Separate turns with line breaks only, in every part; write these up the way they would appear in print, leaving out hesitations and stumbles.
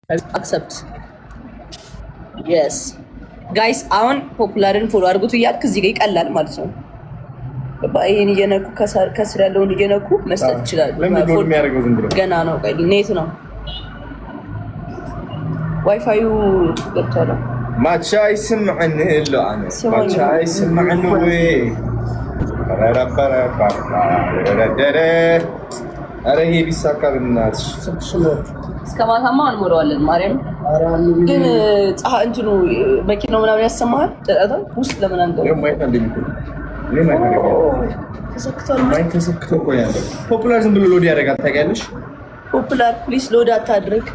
አክሰፕት የስ ጋይስ አሁን ፖፑላርን ፎሎ አድርጉት እያልክ እዚህ ጋር ይቀላል ማለት ነው። ይሄን እየነኩ ከስር ያለውን እየነኩ መስጠት ይችላል። ገና ነው ኔት ነው ዋይፋዩ ገብቷል።
ማቻ ይስምعني له انا ማቻ ይስምعني ወይ አረ ይሄ ቢሳካ ብናትሽ
እስከ ማታማ እንሞላዋለን። ማርያም ግን ፀሐይ እንትኑ መኪናው ምናምን ያሰማሃል። ተጣጣው ውስጥ ለምን አንገው
ተሰክቶ ቆይ ያለው ፖፑላር ዝም ብሎ ሎድ ያደርጋል። ታውቂያለሽ?
ፖፑላር ፕሊስ ሎድ አታድርግ።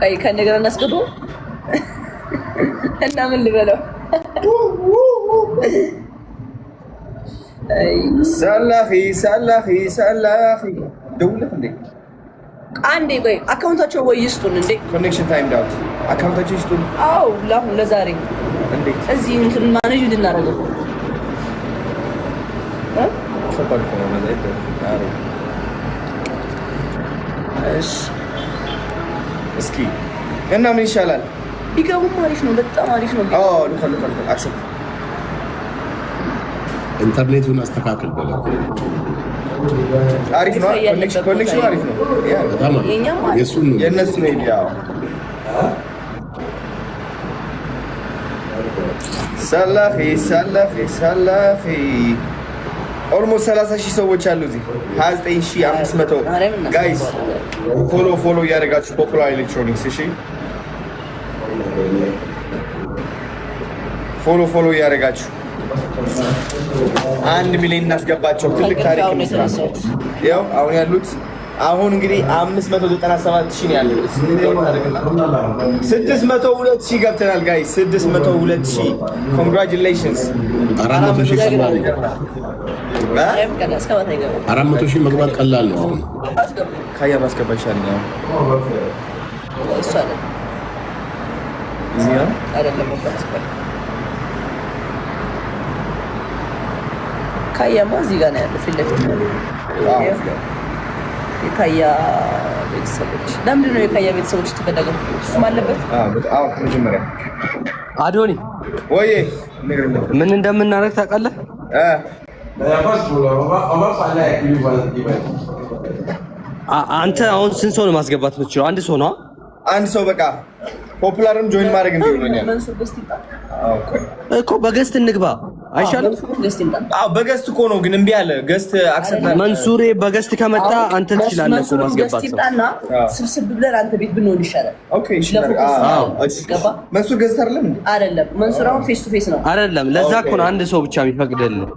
ቆይ ከነገር እናስገባው እና ምን ልበለው?
ሰላኺ ደውልህ እንዴ?
አንዴ ቆይ አካውንታቸው ወይ ይስጡን እንዴ?
ኮኔክሽን ታይም ዳውት አካውንታቸው ይስጡን።
አው ለአሁን ለዛሬ
እንዴ
እዚህ እንትን ማኔጅ እንድናደርገው
ከባድ ነው ማለት ነው። እስኪ እና ምን ይሻላል?
ቢገቡም አሪፍ ነው፣ በጣም አሪፍ ነው።
አዎ ልካል አክሰፕት
ኢንተርኔቱን አስተካክል በለው።
አሪፍ ነው። ኮኔክሽኑ አሪፍ ነው።
በጣም የሱን ነው
የነሱ ነው ያው ሰላፊ ኦልሞስት 30,000 ሰዎች አሉ እዚህ 29,500 ጋይስ ፎሎ እያደረጋችሁ ፖፑላር ኤሌክትሮኒክስ እሺ ፎሎ እያደረጋችሁ 1 ሚሊዮን እናስገባቸው። ትልቅ ታሪክ መስራት ያው አሁን ያሉት አሁን እንግዲህ 597,000 ነው ያለው። 602,000 ገብተናል ጋይስ 602,000 ኮንግራቹሌሽንስ
400,000 መግባት ቀላል ነው።
ካያ ማስገባት ይሻለኛል።
እሱ አይደለም ካያማ እዚህ ጋር ነው ያለው ፊት ለፊት የካያ ቤተሰቦች። ለምንድን ነው የካያ ቤተሰቦች ተፈለገው? እሱም አለበት።
አዎ ከመጀመሪያ
አዶኒ
ወይ
ምን እንደምናደርግ ታውቃለህ? አንተ አሁን ስንት ሰው ነው ማስገባት የምትችለው? አንድ ሰው ነው።
አንድ ሰው በቃ ፖፑላርም ጆይን ማድረግ እንዲሆነኛል
እኮ በገስት እንግባ አይሻልም?
አዎ በገስት እኮ ነው ግን እምቢ አለ። ገስት አክሰፕት
መንሱሬ በገስት ከመጣ አንተ ትችላለህ እኮ ማስገባት ሰው
ስብስብ ብለን አንተ ቤት ብንሆን ይሻላል።
ኦኬ ይሻላል። መንሱር ገስት አይደለም እንዴ?
አይደለም መንሱር አሁን ፌስ ቱ ፌስ ነው።
አይደለም ለዛ እኮ ነው አንድ ሰው ብቻ የሚፈቅድልህ።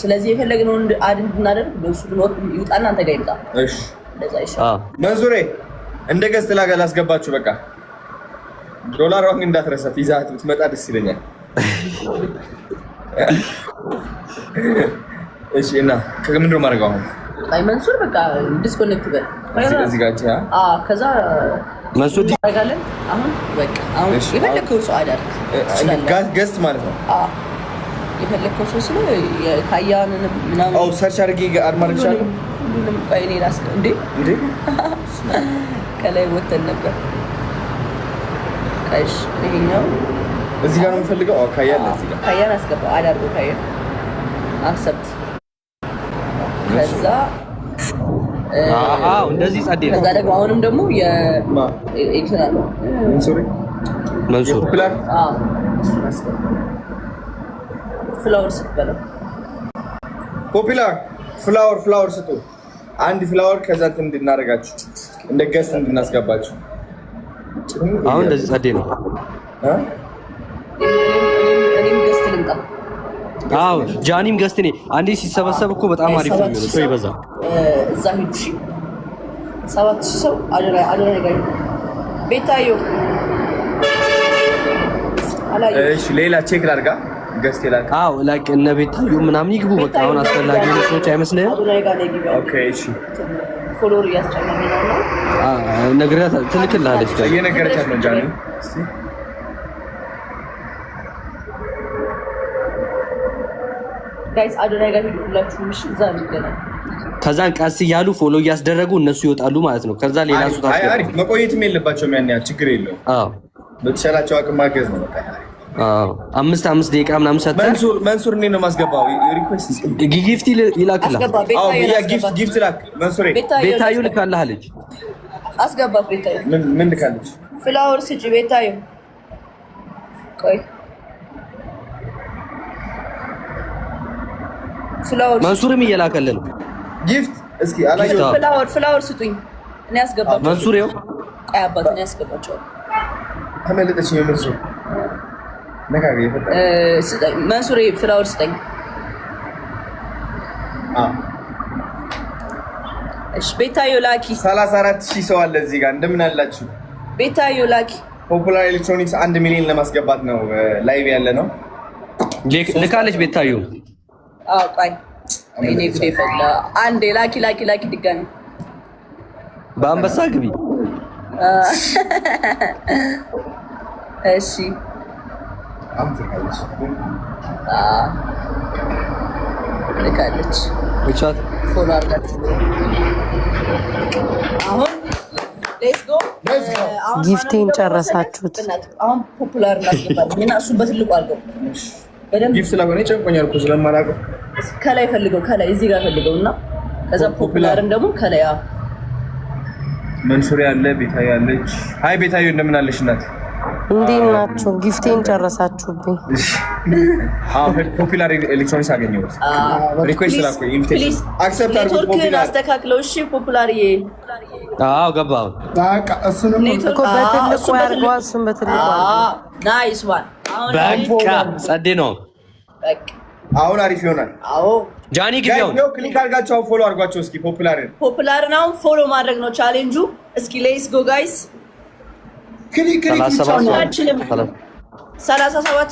ስለዚህ የፈለግነውን አድ እንድናደርግ መንሱር ነው ይውጣና አንተ ጋር ይምጣ።
እሺ ለዛ ይሻላል። መንሱሬ እንደ ገስት ላስገባችሁ በቃ ዶላር ዋን እንዳትረሳት ይዛት ብትመጣ ደስ ይለኛል። እሺ እና ከምንድን ነው የማደርገው አሁን?
አይ መንሱር በቃ ዲስኮኔክት በል
እዚህ ጋር
ከዛ
መንሱር
ታደርጋለህ። አሁን በቃ አሁን የፈለከው ሰው አዳርክ
ገስት ማለት ነው።
የፈለከው ሰው ስለ ካያን ምናምን
ሰርች አድርጌ አድማር ይችላል።
ሁሉንም ቆይ እኔ ላስከ እንዴ ከላይ ወተን ነበር። እሺ ይሄኛው
እዚህ ጋር ነው የምፈልገው። ካያን እዚህ ጋር
ካያን አስገባ አዳርጎ ካያን አክሰፕት ከዛ
እንደዚህ ጸዴ ነው።
ከዛ ደግሞ አሁንም ደግሞ የኤክስትራ
መንሱር
ፖፑላር
ፍላወር ስትበለው
ፖፑላር ፍላወር ስጡ። አንድ ፍላወር ከዛ እንትን እንድናደርጋችሁ እንደ ገስት እንድናስገባችሁ።
አሁን እንደዚህ ጸዴ ነው።
እኔም ገስት ልምጣ።
አዎ ጃኒም ገስት ነኝ። አንዴ ሲሰበሰብ እኮ በጣም አሪፍ ነው የሚሆነው። ሰው ይበዛ
እዛ ሂዱ። እሺ 7,000 ሰው አደራ ነገር ቤታዮ
እሺ ሌላ ቼክ ላድርጋ ገስት ይላል።
አዎ ላይክ እነ ቤታዮ ምናምን ይግቡ። በቃ አሁን አስፈላጊ ነው ሰዎች አይመስልህም?
ኦኬ እሺ
ፎሎወር እያስጨመረኝ ነው።
ነግሬያት ትልክልሃለች።
እየነገረቻት ነው ጃኒ።
ጋይስ አዶናይ ጋር ሄዱላችሁ። እሺ እዛ እንገናኝ።
ከዛን ቀስ እያሉ ፎሎ እያስደረጉ እነሱ ይወጣሉ ማለት ነው። ከዛ ሌላ ሱት
አሪፍ መቆየትም የለባቸውም ያን ያህል ችግር የለውም።
አዎ
በተሻላቸው አቅም ማገዝ ነው በቃ።
አዎ 5 ደቂቃ ምናምን ሰጥተን
መንሱር እኔ ነው ማስገባው ሪኩዌስት
ጊፍት ይላክልህ።
አዎ ጊፍት ላክ መንሱሬ
ቤታዩ ልካለህ አለች።
አስገባት ቤታዩ
ምን ልካለች?
ፍላወር ስጪ ቤታዩ። ቆይ ፍላወር
መንሱርም እየላከልህ ነው
ጊፍት። እስኪ አላየው
ፍላወር ስጡኝ እኔ አስገባቸው።
መንሱሬው
ቆይ አባት እኔ አስገባቸው።
ተመለጠች መንሱር ነካገ ይፈታ
መንሱሬ ፍላወር ስጠኝ። እሺ ቤታዮ ላኪ
34000 ሰው አለ እዚህ ጋር እንደምን አላችሁ?
ቤታዮ ላኪ
ፖፑላር ኤሌክትሮኒክስ 1 ሚሊዮን ለማስገባት ነው ላይቭ ያለ ነው።
ልካለች ቤታዮ።
አዎ ቆይ እኔ ጉዴ ፈላ። አንዴ ላኪ ድጋሚ
በአንበሳ ግቢ።
እሺ ልካለች
ብቻት
ፎሎ አድርጋት። አሁን ሌትስ ጎ
ጊፍቴን ጨረሳችሁት።
አሁን ፖፑላር እናስገባለን እና እሱን በትልቁ አድርገው በደንብ
ጊፍት ስለሆነ ጨንቆኛል እኮ ስለማላውቀው
ከላይ ፈልገው ከላይ እዚህ ጋር ፈልገው እና ከዛ ፖፑላርም ደግሞ ከላይ
መንሱር ያለ ቤታዮ ያለች። አይ ቤታዮ እንደምን አለሽ እናት?
እንዴት ናችሁ? ጊፍቴን ጨረሳችሁብኝ።
ፖፑላር ኤሌክትሮኒክስ አገኘሁት። ሪኩዌስት ላኩ ኢንቪቴሽን አክሰፕት አድርጉት። ፖፑላር
አስተካክለው። እሺ ፖፑላርዬ።
አዎ ገባው።
በቃ እሱንም
እኮ በትልቁ ያርገዋ። እሱን በትልቁ
ናይስ ዋን።
በቃ ጸዴ ነው።
በቃ
አሁን አሪፍ ይሆናል።
አዎ
ጃኒ ግቢው ክሊክ አድርጋችሁ ፎሎ አድርጓቸው እስኪ። ፖፑላርን
አሁን ፎሎ ማድረግ ነው ቻሌንጁ። እስኪ ሌትስ ጎ ጋይስ።
ክሊክ
37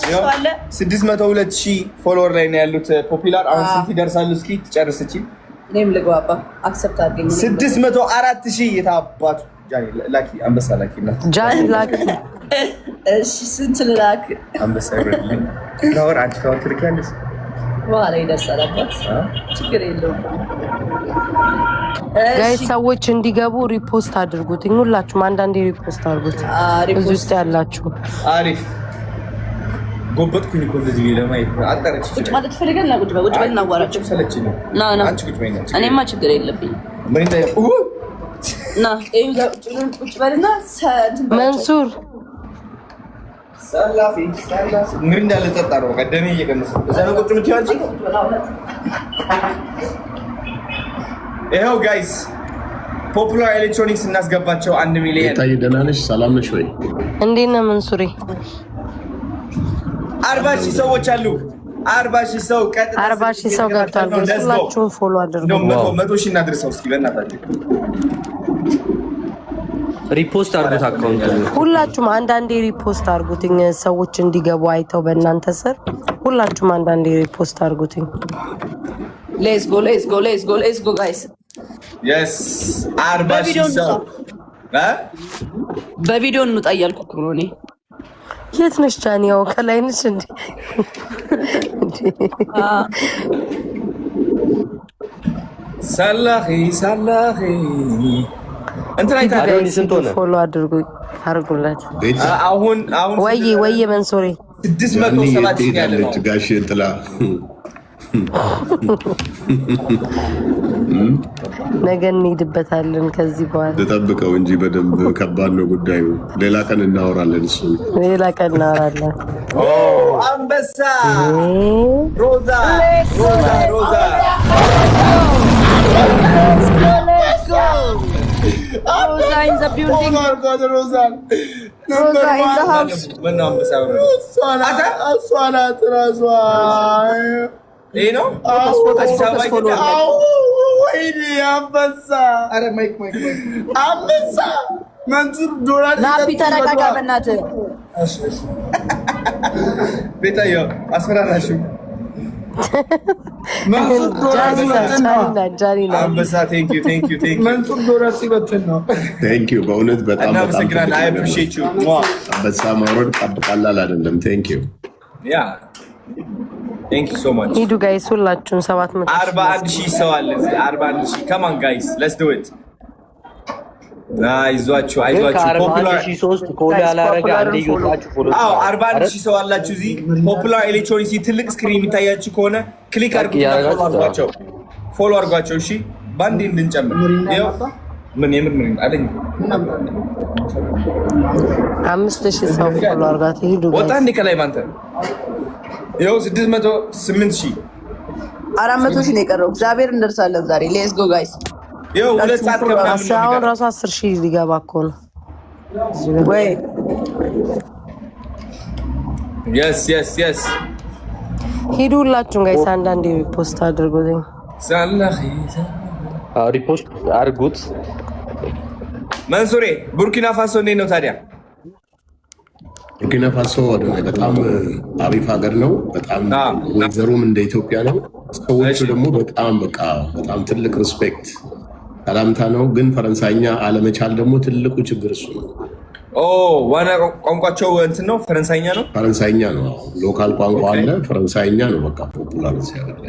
ሰው አለ።
602000 ፎሎወር ላይ ነው ያሉት ፖፑላር። አሁን ስንት ይደርሳሉ? እስኪ ትጨርስ እቺ
እኔም ልግባባ። አክሰፕት አድርገኝ።
604000 የታባቱ ጃኒ ላኪ አንበሳ ላኪ እና
ጃኒ ላኪ።
እሺ ስንት ልላክ?
አንበሳ ይረድልኝ። ፍላወር አንቺ ፍላወር ትልኪያለሽ
በኋላ ይደርሳል። አባት ችግር የለውም።
ጋይስ ሰዎች እንዲገቡ ሪፖስት አድርጉት። ሁላችሁም አንዳንዴ ሪፖስት አድርጉት። እዚህ ውስጥ ያላችሁ
አሪፍ ጎበጥኩኝ እኮ እንደዚህ ለማየት አጣረች።
ቁጭ ማለት ፈልገና ቁጭ በል እናዋራቸው።
ሰለችኝ።
ና
አንቺ ቁጭ በይና
እኔማ ችግር የለብኝም።
ምን እንደ
ና ቁጭ በልና
መንሱር
ሰላፊ ምን እንዳለ ጠጣ ነው ቀደም እየቀነሰ እዛ ነው ቁጭ ምትይው አንቺ። ይኸው ጋይስ ፖፑላር ኤሌክትሮኒክስ እናስገባቸው 1 ሚሊዮን።
ታይ ደህና ነሽ? ሰላም ነሽ ወይ?
እንዴት ነህ መንሱሬ?
40,000 ሰዎች አሉ። 40,000 ሰው ቀጥታ
40,000 ሰው ገብቷል። ሁላችሁም ፎሎ አድርጉ።
100,000 እናድርሰው እስኪ በእናታችሁ።
ሪፖስት አድርጉት አካውንት
ሁላችሁም አንዳንዴ ሪፖስት አድርጉትኝ። ሰዎች እንዲገቡ አይተው በእናንተ ስር ሁላችሁም አንዳንዴ ሪፖስት አድርጉትኝ።
ሌትስ ጎ ጋይስ።
የስ 40,000 ሰው
በቪዲዮ እንውጣ እያልኩ እኮ ነው እኔ።
የት ነሽ ጃኒ? ያው ከላይ ነሽ እንዴ?
ሰላኺ እንትና
አዶኒ ስንት ሆነ?
ፎሎ አድርጉለት።
አሁን
ወይ መንሱሬ
670 ያለች
ጋሽ ጥላ
ነገ እንሄድበታለን። ከዚህ በኋላ
ተጠብቀው እንጂ በደንብ ከባድ ነው ጉዳዩ። ሌላ ቀን እናወራለን። እሱ
ሌላ ቀን እናወራለን።
አንበሳ ሮዛ
Rosa in the building.
Oh my God, Rosa
in the house.
When አንበሳ አስዋናት ራሷ ይሄ ነው። ወይኔ አንበሳ! ኧረ ማይክ አንበሳ መንሱር ዶላር
ናፒ ተረጋጋ በእናትህ።
ቤታዮ አስፈራራሽው። መንሱር ዶላር ሲበትን ነው። አንበሳ ቴንክ ዩ መንሱር ዶላር ሲበትን ነው።
ቴንክ ዩ በእውነት በጣም
እናመሰግናለን። አይ አፕሪሺየት ዩ።
አንበሳ ማውረድ ቀላል አይደለም። ቴንክ ዩ
ያ ቴንክ ዩ ሶ ማች።
ሂዱ ጋይስ ሁላችሁም 700
41,000 ሰው አለ እዚህ 41,000 ከማን ጋይስ ሌትስ ዱ ኢት። አይዟችሁ ፖፑላር 41,000 ሰው አላችሁ እዚህ ፖፑላር ኤሌክትሮኒክስ ትልቅ ስክሪን የሚታያችሁ ከሆነ ክሊክ አድርጉ፣ ፎሎ አድርጓቸው። እሺ ባንዴ እንድንጨምር ይኸው ምን የምር አለኝ
5,000 ሰው ፎሎ አድርጋት። ሂዱ
ወጣ እንደ ከላይ ማንተ ይኸው 608,000
400,000 ነው የቀረው። እግዚአብሔር እንደርሳለን ዛሬ። ሌትስ ጎ ጋይስ።
ይኸው 2 ሰዓት ከምናምን ነው።
አሁን ራሱ 10,000 ሊገባ እኮ ነው
ወይ?
የስ
ሂዱ ሁላችሁም ጋይስ አንዳንዴ ፖስት አድርጉት።
ሪፖስት አድርጉት።
መንሱሬ ቡርኪና ፋሶ እንዴት ነው ታዲያ?
ቡርኪና ፋሶ በጣም አሪፍ ሀገር ነው። በጣም ወይዘሮም እንደ ኢትዮጵያ ነው። ሰዎቹ ደግሞ በጣም ትልቅ ሪስፔክት ሰላምታ ነው። ግን ፈረንሳይኛ አለመቻል ደግሞ ትልቁ ችግር እሱ ነው።
ዋና ቋንቋቸው እንትን ነው፣ ፈረንሳይኛ ነው።
ፈረንሳይኛ ነው ሎካል ቋንቋ አለ። ፈረንሳይኛ ነው በቃ ፖፑላር ሲያደርግ